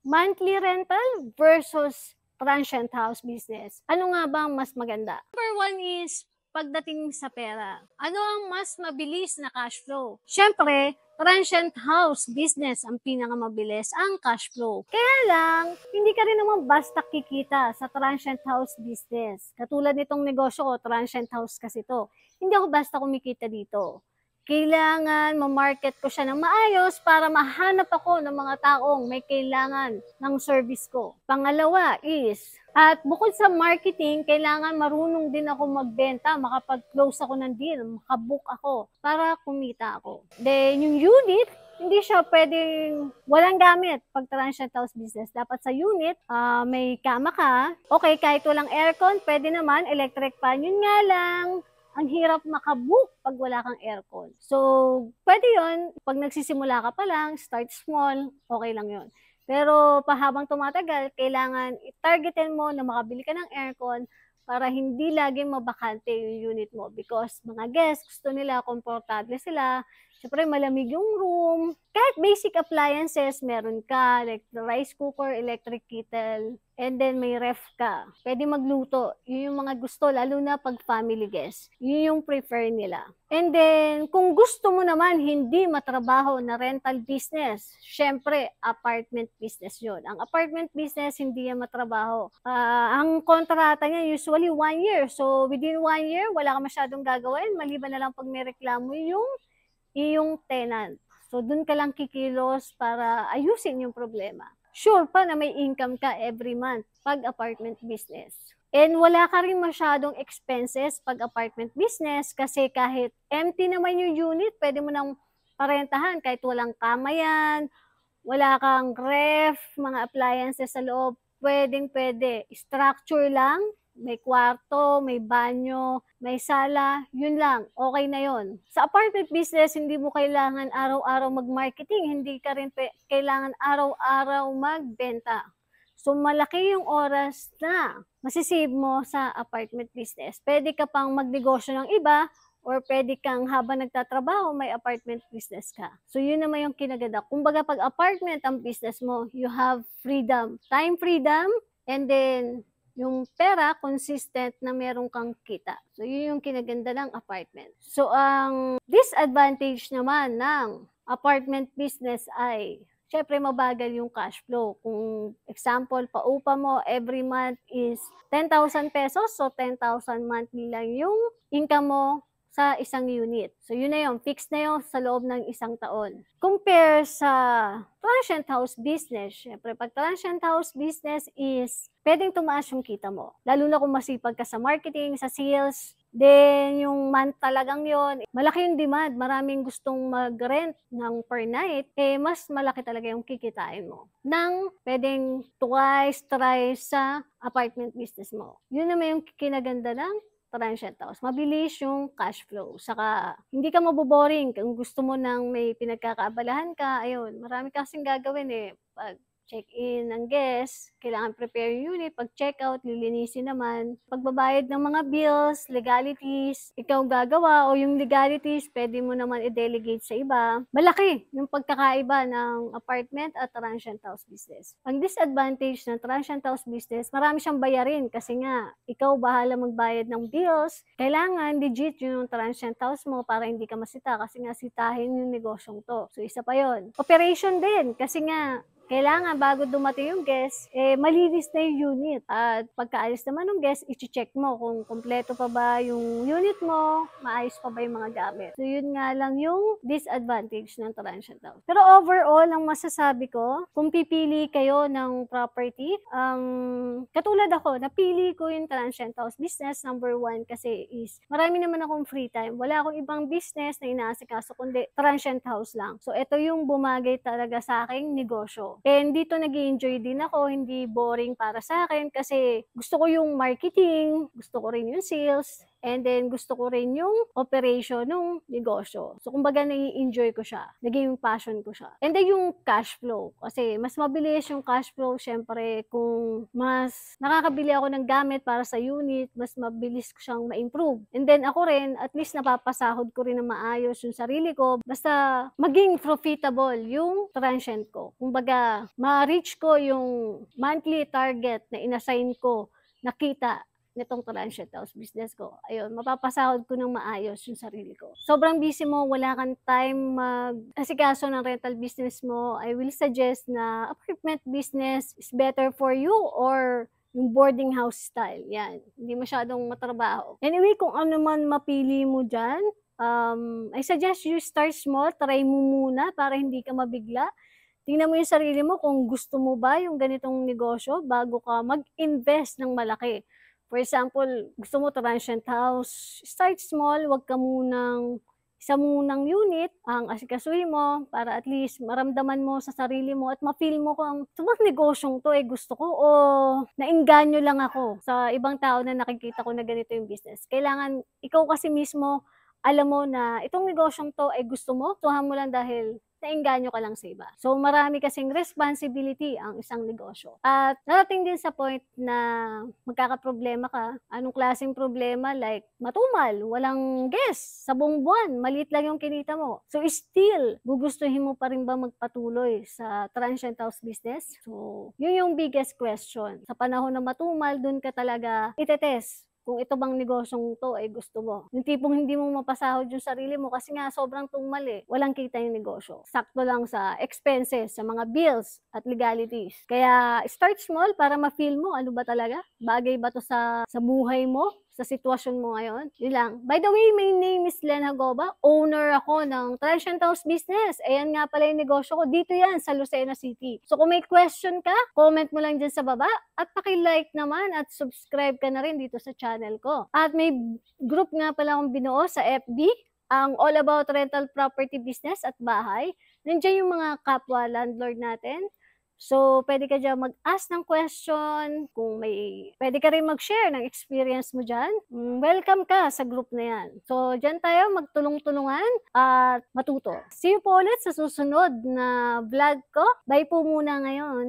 monthly rental versus transient house business. Ano nga ba ang mas maganda? Number one is pagdating sa pera. Ano ang mas mabilis na cash flow? Siyempre, transient house business ang pinakamabilis ang cash flow. Kaya lang, hindi ka rin naman basta kikita sa transient house business. Katulad nitong negosyo ko, transient house kasi to. Hindi ako basta kumikita dito. Kailangan ma-market ko siya ng maayos para mahanap ako ng mga taong may kailangan ng service ko. Pangalawa is, at bukod sa marketing, kailangan marunong din ako magbenta, makapag-close ako ng deal, makabook ako para kumita ako. Then, yung unit, hindi siya pwedeng walang gamit pag transient house business. Dapat sa unit, may kama ka. Okay, kahit walang aircon, pwede naman, electric fan. Yun nga lang, ang hirap makabook pag wala kang aircon. So, pwede yun. Pag nagsisimula ka pa lang, start small, okay lang yun. Pero pahabang tumatagal, kailangan i-targetin mo na makabili ka ng aircon para hindi laging mabakante yung unit mo. Because mga guests, gusto nila, komportable sila. Siyempre, malamig yung room. Kahit basic appliances, meron ka, like the rice cooker, electric kettle, and then may ref ka. Pwede magluto. Yun yung mga gusto, lalo na pag family guests. Yun yung prefer nila. And then, kung gusto mo naman hindi matrabaho na rental business, syempre, apartment business yun. Ang apartment business, hindi yan matrabaho. Ang kontrata niya, usually 1 year. So, within 1 year, wala ka masyadong gagawin. Maliban na lang pag may reklamo yung tenant. So, dun ka lang kikilos para ayusin yung problema. Sure pa na may income ka every month pag apartment business. And wala ka rin masyadong expenses pag apartment business kasi kahit empty naman yung unit, pwede mo nang parentahan kahit walang kama yan, wala kang ref, mga appliances sa loob, pwede. Structure lang, may kwarto, may banyo, may sala, yun lang, okay na yun. Sa apartment business, hindi mo kailangan araw-araw mag-marketing, hindi ka rin kailangan araw-araw magbenta. So, malaki yung oras na masisave mo sa apartment business. Pwede ka pang magnegosyo ng iba, or pwede kang habang nagtatrabaho, may apartment business ka. So, yun naman yung kinaganda. Kumbaga, pag apartment ang business mo, you have freedom. Time freedom, and then, yung pera, consistent na meron kang kita. So, yun yung kinaganda ng apartment. So, ang disadvantage naman ng apartment business ay, syempre, mabagal yung cash flow. Kung example, paupa mo every month is 10,000 pesos, so 10,000 monthly lang yung income mo sa isang unit. So, yun na yun. Fixed na yun sa loob ng isang taon. Compare sa transient house business. Siyempre, pag transient house business is pwedeng tumaas yung kita mo. Lalo na kung masipag ka sa marketing, sa sales, then yung month talagang yon, malaki yung demand. Maraming gustong mag-rent ng per night, mas malaki talaga yung kikitain mo. Nang pwedeng twice, thrice sa apartment business mo. Yun naman yung kinaganda ng transient house. Mabilis yung cash flow. Saka, hindi ka maboboring. Kung gusto mo nang may pinagkakaabalahan ka, ayun, marami kasing gagawin Pag check-in ng guest, kailangan prepare yung unit. Pag check-out, lilinisin naman. Pagbabayad ng mga bills, legalities, ikaw gagawa o yung legalities, pwede mo naman i-delegate sa iba. Malaki yung pagkakaiba ng apartment at transient house business. Ang disadvantage ng transient house business, marami siyang bayarin kasi nga, ikaw bahala magbayad ng bills. Kailangan legit yung transient house mo para hindi ka masita kasi nga sitahin yung negosyong to. So, isa pa yon. Operation din kasi nga, kailangan bago dumating yung guest, malinis na yung unit. At pagkaalis naman ng guest, i-check mo kung kompleto pa ba yung unit mo, maayos pa ba yung mga gamit. So, yun nga lang yung disadvantage ng transient house. Pero overall, ang masasabi ko, kung pipili kayo ng property, katulad ako, napili ko yung transient house business, number 1, kasi is, marami naman akong free time. Wala akong ibang business na inaasikaso, kundi transient house lang. So, ito yung bumagay talaga sa aking negosyo. And dito nag-i-enjoy din ako, hindi boring para sa akin kasi gusto ko yung marketing, gusto ko rin yung sales, and then gusto ko rin yung operation ng negosyo. So, kumbaga nai-enjoy ko siya. Naging passion ko siya. And then yung cash flow. Kasi mas mabilis yung cash flow, syempre, kung mas nakakabili ako ng gamit para sa unit, mas mabilis ko siyang ma-improve. And then ako rin, at least napapasahod ko rin na maayos yung sarili ko. Basta maging profitable yung transient ko. Kumbaga, ma-reach ko yung monthly target na inassign ko na kita nitong transient house business ko. Ayun, mapapasahod ko ng maayos yung sarili ko. Sobrang busy mo, wala kang time mag-asikaso ng rental business mo, I will suggest na apartment business is better for you or yung boarding house style. Yan, hindi masyadong matrabaho. Anyway, kung ano man mapili mo dyan, I suggest you start small, try mo muna para hindi ka mabigla. Tingnan mo yung sarili mo kung gusto mo ba yung ganitong negosyo bago ka mag-invest ng malaki. For example, gusto mo transient house, start small, wag ka munang isa munang unit ang asikasuhin mo para at least maramdaman mo sa sarili mo at ma-feel mo kung ito bang negosyong to gusto ko o nainganyo lang ako sa ibang tao na nakikita ko na ganito yung business. Kailangan ikaw kasi mismo alam mo na itong negosyong to gusto mo, tuhan mo lang dahil naengganyo ka lang sa iba. So, marami kasing responsibility ang isang negosyo. At narating din sa point na magkakaproblema ka. Anong klaseng problema? Like, matumal, walang guest sa buong buwan, maliit lang yung kinita mo. So, still, gugustuhin mo pa rin ba magpatuloy sa transient house business? So, yun yung biggest question. Sa panahon na matumal, dun ka talaga itetest kung ito bang negosyong to gusto mo. Yung tipong hindi mo mapasahod yung sarili mo kasi nga sobrang tumal walang kita yung negosyo. Sakto lang sa expenses, sa mga bills at legalities. Kaya start small para ma-feel mo ano ba talaga? Bagay ba to sa buhay mo? Sa sitwasyon mo ngayon. Yun lang. By the way, my name is Len Hagoba. Owner ako ng transient house business. Ayan nga pala yung negosyo ko. Dito yan sa Lucena City. So kung may question ka, comment mo lang dyan sa baba. At paki-like naman at subscribe ka na rin dito sa channel ko. At may group nga pala akong binuo sa FB. Ang All About Rental Property Business at Bahay. Nandiyan yung mga kapwa landlord natin. So, pwede ka dyan mag-ask ng question, kung pwede ka rin mag-share ng experience mo dyan. Welcome ka sa group na yan. So, dyan tayo magtulong-tulungan at matuto. See you po ulit sa susunod na vlog ko. Bye po muna ngayon.